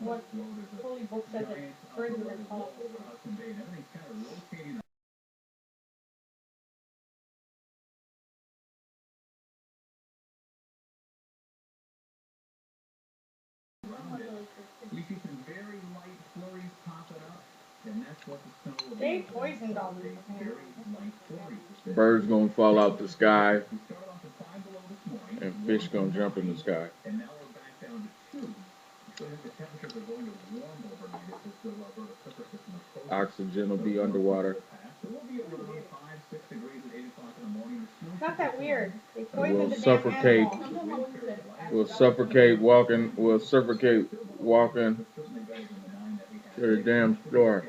What holy book says that birds are colorful. They poisoned all these. Birds gonna fall out the sky, and fish gonna jump in the sky. Oxygen will be underwater. It's not that weird. They poisoned We'll the damn suffocate. animal. We'll suffocate walking. We'll suffocate walking to the damn store.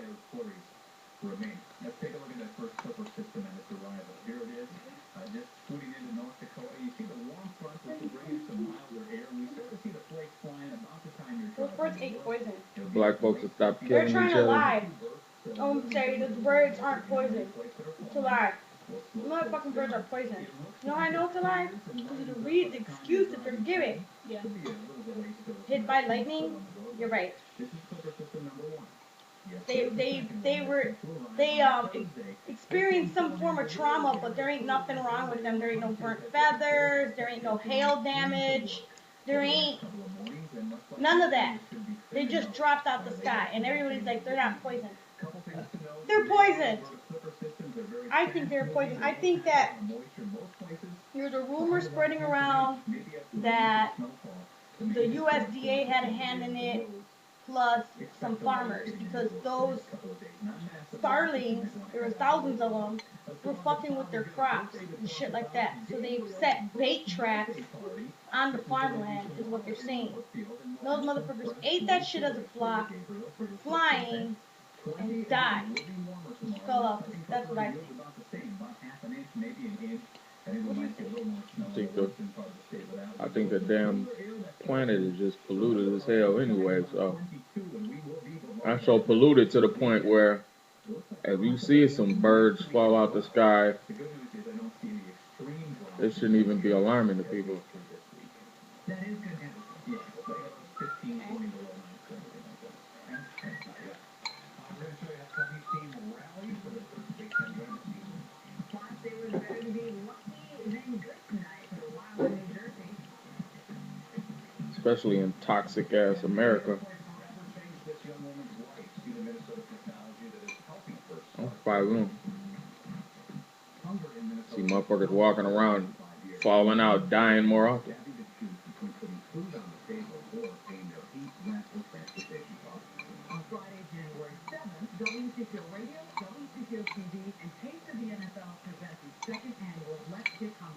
Those birds ate poison. Black folks will stop They're killing trying each to other. lie. Say that the birds aren't poisoned. It's a lie. Motherfucking birds are poisoned. You know how I know it's a lie? Because you read the excuse that they're giving. Yeah. Hit by lightning? You're right. They experienced some form of trauma, but there ain't nothing wrong with them. There ain't no burnt feathers. There ain't no hail damage. There ain't none of that. They just dropped out the sky, and everybody's like, they're not poisoned. They're poisoned. I think they're poisoned. I think that there's a rumor spreading around that the USDA had a hand in it, plus some farmers, because those starlings, there were thousands of them, were fucking with their crops and shit like that. So they set bait traps on the farmland, is what they're saying. Those motherfuckers ate that shit as a flock, were flying, and died. Just fell off. That's what I think. What do you think? I think the damn planet is just polluted as hell anyway. So I'm so polluted to the point where if you see some birds fall out the sky, it shouldn't even be alarming to people. Especially in toxic ass America. I'm 5'1". See motherfuckers walking around, falling out, dying more often.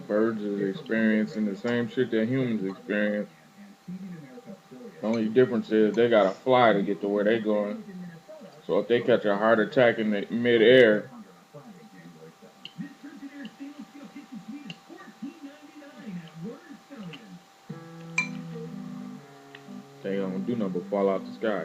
Birds is experiencing the same shit that humans experience. The only difference is they gotta fly to get to where they going. So if they catch a heart attack in the mid-air, they don't do nothing but fall out the sky.